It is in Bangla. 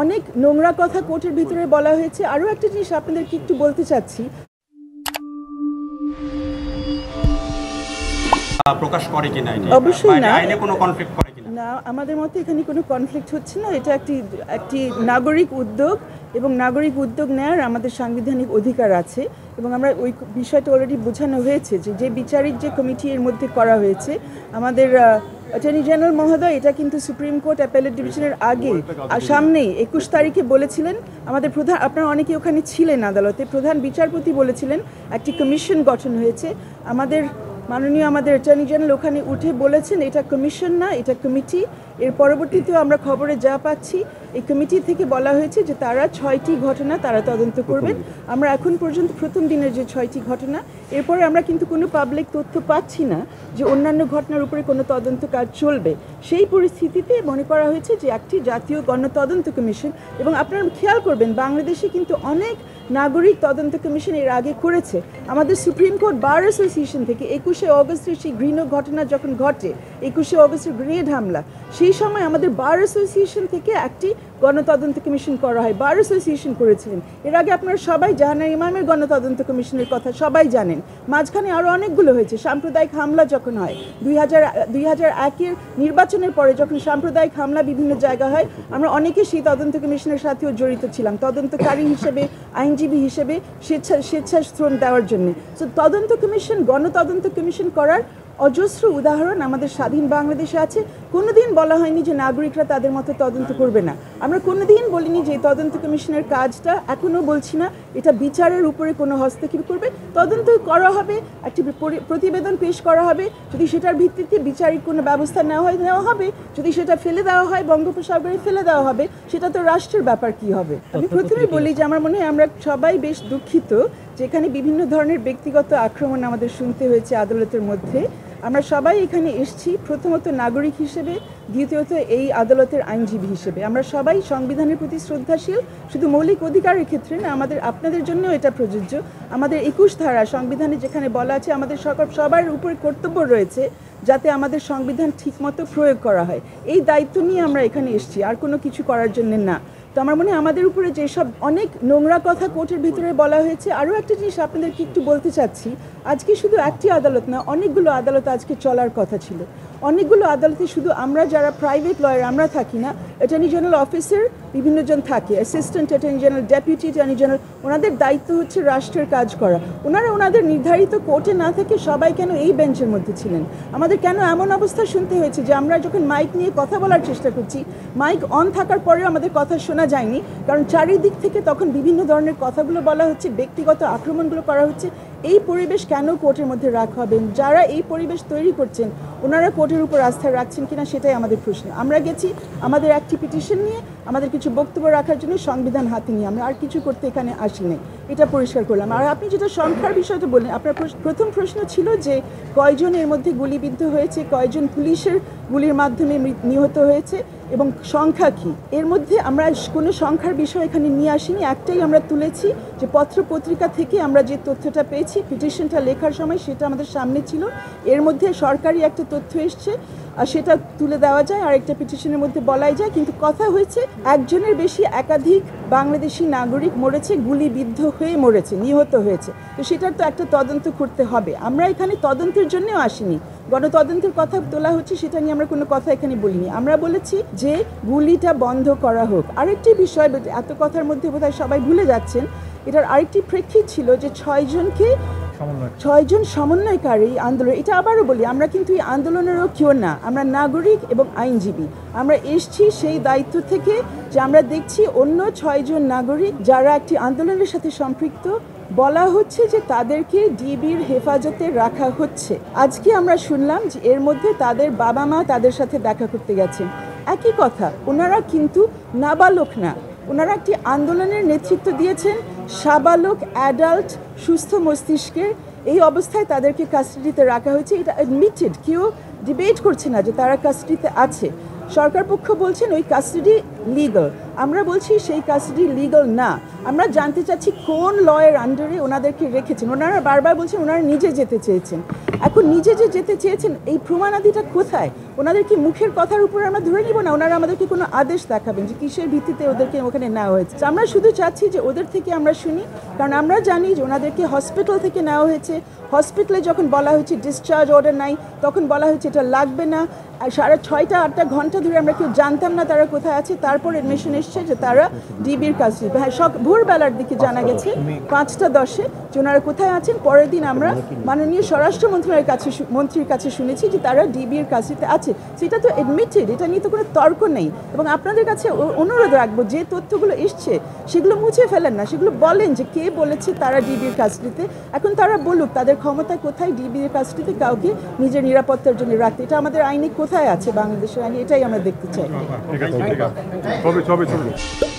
অনেক নোংরা কথা কোর্টের ভিতরে বলা হয়েছে। আরও একটা জিনিস আপনাদেরকে একটু বলতে চাচ্ছি, প্রকাশ করে কিনা অবশ্যই না, আইনে কোনো কনফ্লিক্ট করে কিনা না, আমাদের মতে এখানে কোনো কনফ্লিক্ট হচ্ছে না। এটা একটি নাগরিক উদ্যোগ এবং নাগরিক উদ্যোগ নেওয়ার আমাদের সাংবিধানিক অধিকার আছে এবং আমরা ওই বিষয়টা অলরেডি বোঝানো হয়েছে যে বিচারিক যে কমিটি এর মধ্যে করা হয়েছে আমাদের অ্যাটর্নি জেনারেল মহোদয় এটা কিন্তু সুপ্রিম কোর্ট অ্যাপেলেট ডিভিশনের আগে সামনেই 21 তারিখে বলেছিলেন। আমাদের প্রধান, আপনারা অনেকে ওখানে ছিলেন আদালতে, প্রধান বিচারপতি বলেছিলেন একটি কমিশন গঠন হয়েছে। মাননীয় আমাদের অ্যাটর্নি জেনারেল ওখানে উঠে বলেছেন এটা কমিশন না, এটা কমিটি। এর পরবর্তীতেও আমরা খবরে যা পাচ্ছি এই কমিটি থেকে বলা হয়েছে যে তারা 6টি ঘটনা তারা তদন্ত করবেন। আমরা এখন পর্যন্ত প্রথম দিনের যে 6টি ঘটনা, এরপরে আমরা কিন্তু কোনো পাবলিক তথ্য পাচ্ছি না যে অন্যান্য ঘটনার উপরে কোনো তদন্ত কাজ চলবে। সেই পরিস্থিতিতে মনে করা হয়েছে যে একটি জাতীয় গণতদন্ত কমিশন, এবং আপনারা খেয়াল করবেন বাংলাদেশে কিন্তু অনেক নাগরিক তদন্ত কমিশন এর আগে করেছে। আমাদের সুপ্রিম কোর্ট বার অ্যাসোসিয়েশন থেকে 21শে অগস্টের সেই ঘৃণ্য ঘটনা যখন ঘটে, 21শে অগস্টের গ্রেনেড হামলা, সেই সময় আমাদের বার অ্যাসোসিয়েশন থেকে একটি গণতদন্ত কমিশন করা হয়, বার অ্যাসোসিয়েশন করেছিলেন। এর আগে আপনারা সবাই জাহানারা ইমামের গণতদন্ত কমিশনের কথা সবাই জানেন। মাঝখানে আরও অনেকগুলো হয়েছে। সাম্প্রদায়িক হামলা যখন হয় 2001-এর নির্বাচনের পরে যখন সাম্প্রদায়িক হামলা বিভিন্ন জায়গা হয়, আমরা অনেকে সেই তদন্ত কমিশনের সাথেও জড়িত ছিলাম তদন্তকারী হিসেবে, আইনজীবী হিসেবে, স্বেচ্ছাশ্রম দেওয়ার জন্য। তো তদন্ত কমিশন, গণতদন্ত কমিশন করার অজস্র উদাহরণ আমাদের স্বাধীন বাংলাদেশে আছে। কোনোদিন বলা হয়নি যে নাগরিকরা তাদের মতো তদন্ত করবে না। আমরা কোনোদিন বলিনি যে তদন্ত কমিশনের কাজটা, এখনও বলছি না এটা বিচারের উপরে কোনো হস্তক্ষেপ করবে। তদন্ত করা হবে, একটি প্রতিবেদন পেশ করা হবে, যদি সেটার ভিত্তিতে বিচারিক কোনো ব্যবস্থা নেওয়া হবে, যদি সেটা ফেলে দেওয়া হয় বঙ্গোপসাগরে ফেলে দেওয়া হবে, সেটা তো রাষ্ট্রের ব্যাপার কি হবে। আমি প্রথমেই বলি যে আমার মনে হয় আমরা সবাই বেশ দুঃখিত যেখানে বিভিন্ন ধরনের ব্যক্তিগত আক্রমণ আমাদের শুনতে হয়েছে আদালতের মধ্যে। আমরা সবাই এখানে এসেছি প্রথমত নাগরিক হিসেবে, দ্বিতীয়ত এই আদালতের আইনজীবী হিসেবে। আমরা সবাই সংবিধানের প্রতি শ্রদ্ধাশীল, শুধু মৌলিক অধিকারের ক্ষেত্রে না, আপনাদের জন্যও এটা প্রযোজ্য। আমাদের 21 ধারা সংবিধানে যেখানে বলা আছে আমাদের সবার উপরে কর্তব্য রয়েছে যাতে আমাদের সংবিধান ঠিকমতো প্রয়োগ করা হয়। এই দায়িত্ব নিয়ে আমরা এখানে এসেছি, আর কোনো কিছু করার জন্য না। তো আমার মনে হয় আমাদের উপরে যেসব অনেক নোংরা কথা কোর্টের ভিতরে বলা হয়েছে। আরও একটা জিনিস আপনাদেরকে একটু বলতে চাচ্ছি, আজকে শুধু একটি আদালত না, অনেকগুলো আদালত আজকে চলার কথা ছিল। অনেকগুলো আদালতে শুধু আমরা যারা প্রাইভেট লয়ার আমরা থাকি না, অ্যাটর্নি জেনারেল অফিসার বিভিন্নজন থাকে, assistant attorney general, deputy attorney general, ওনাদের দায়িত্ব হচ্ছে রাষ্ট্রের কাজ করা। ওনাদের নির্ধারিত কোর্টে না থেকে সবাই কেন এই বেঞ্চের মধ্যে ছিলেন? আমাদের কেন এমন অবস্থা শুনতে হয়েছে যে আমরা যখন মাইক নিয়ে কথা বলার চেষ্টা করছি, মাইক অন থাকার পরেও আমাদের কথা শোনা যায়নি? কারণ চারিদিক থেকে তখন বিভিন্ন ধরনের কথাগুলো বলা হচ্ছে, ব্যক্তিগত আক্রমণগুলো করা হচ্ছে। এই পরিবেশ কেন কোর্টের মধ্যে রাখা হবে? যারা এই পরিবেশ তৈরি করছেন ওনারা কোর্টের উপর আস্থা রাখছেন কিনা সেটাই আমাদের প্রশ্ন। আমরা গেছি আমাদের একটি পিটিশন নিয়ে, আমাদের কিছু বক্তব্য রাখার জন্য, সংবিধান হাতে নিয়ে। আমরা আর কিছু করতে এখানে আসিনি, এটা পরিষ্কার করলাম। আর আপনি যেটা সংখ্যার বিষয়টা বললেন, আপনার প্রথম প্রশ্ন ছিল যে কয়জন এর মধ্যে গুলিবিদ্ধ হয়েছে, কয়জন পুলিশের গুলির মাধ্যমে নিহত হয়েছে এবং সংখ্যা কি। এর মধ্যে আমরা কোনো সংখ্যার বিষয় এখানে নিয়ে আসিনি। একটাই আমরা তুলেছি যে পত্রপত্রিকা থেকে আমরা যে তথ্যটা পেয়েছি পিটিশনটা লেখার সময় সেটা আমাদের সামনে ছিল। এর মধ্যে সরকারি একটা তথ্য এসছে, সেটা তুলে দেওয়া যায়, আর একটা পিটিশনের মধ্যে বলাই যায়। কিন্তু কথা হয়েছে একজনের বেশি একাধিক বাংলাদেশি নাগরিক মরেছে, গুলিবিদ্ধ হয়ে মরেছে, নিহত হয়েছে। তো সেটার তো একটা তদন্ত করতে হবে। আমরা এখানে তদন্তের জন্যও আসিনি, গণতদন্তের কথা তোলা হচ্ছে, সেটা নিয়ে আমরা কোনো কথা এখানে বলিনি। আমরা বলেছি যে গুলিটা বন্ধ করা হোক। আরেকটি বিষয়, এত কথার মধ্যে বোধহয় সবাই ভুলে যাচ্ছেন, এটার আরেকটি প্রেক্ষিত ছিল যে 6জন সমন্বয়কারী আন্দোলন। এটা আবারও বলি, আমরা কিন্তু এই আন্দোলনেরও কেউ না, আমরা নাগরিক এবং আইনজীবী। আমরা এসছি সেই দায়িত্ব থেকে যে আমরা দেখছি অন্য 6জন নাগরিক যারা একটি আন্দোলনের সাথে সম্পৃক্ত, বলা হচ্ছে যে তাদেরকে ডিবির হেফাজতে রাখা হচ্ছে। আজকে আমরা শুনলাম যে এর মধ্যে তাদের বাবা মা তাদের সাথে দেখা করতে গেছেন। একই কথা, ওনারা কিন্তু নাবালক না, ওনারা একটি আন্দোলনের নেতৃত্ব দিয়েছেন, সাবালক, অ্যাডাল্ট, সুস্থ মস্তিষ্কের। এই অবস্থায় তাদেরকে কাস্টাডিতে রাখা হয়েছে, এটা অ্যাডমিটেড, কেউ ডিবেট করছে না যে তারা কাস্টাডিতে আছে। সরকার পক্ষ বলছেন ওই কাস্টাডি লিগাল। আমরা বলছি সেই কাস্টাডি লিগাল না। আমরা জানতে চাচ্ছি কোন লয়ের আন্ডারে ওনাদেরকে রেখেছেন। ওনারা বারবার বলছেন ওনারা নিজে যেতে চেয়েছেন। এখন নিজে যে যেতে চেয়েছেন এই প্রমাণাদিটা কোথায়? ওনাদের কি মুখের কথার উপর আমরা ধরে নিব না? ওনারা আমাদেরকে কোনো আদেশ দেখাবেন যে কিসের ভিত্তিতে ওদেরকে ওখানে নেওয়া হয়েছে। আমরা শুধু চাচ্ছি যে ওদের থেকে আমরা শুনি, কারণ আমরা জানি যে ওনাদেরকে হসপিটাল থেকে নেওয়া হয়েছে। হসপিটালে যখন বলা হয়েছে ডিসচার্জ অর্ডার নাই, তখন বলা হয়েছে এটা লাগবে না। আর 6.5-8 ঘন্টা ধরে আমরা কেউ জানতাম না তারা কোথায় আছে। তারপর এডমিশন এসছে যে তারা ডিবির কাছে, হ্যাঁ ভোরবেলার দিকে জানা গেছে 5:10 যে ওনারা কোথায় আছেন। পরের দিন আমরা মাননীয় মন্ত্রীর কাছে শুনেছি যে তারা ডিবির কাছে আছে। সেটা তো এডমিটেড, এটা নিয়ে তো কোনো তর্ক নেই। এবং আপনাদের কাছে অনুরোধ রাখবো যে তথ্যগুলো এসছে সেগুলো মুছে ফেলেন না, সেগুলো বলেন যে কে বলেছে তারা ডিবির কাস্টডিতে। এখন তারা বলুক তাদের ক্ষমতা কোথায় ডিবির কাস্টডিতে কাউকে নিজের নিরাপত্তার জন্য রাখতে। এটা আমাদের আইনে কোথায় আছে, বাংলাদেশের আইনে? এটাই আমরা দেখতে চাই। ঠিক আছে, ঠিক আছে।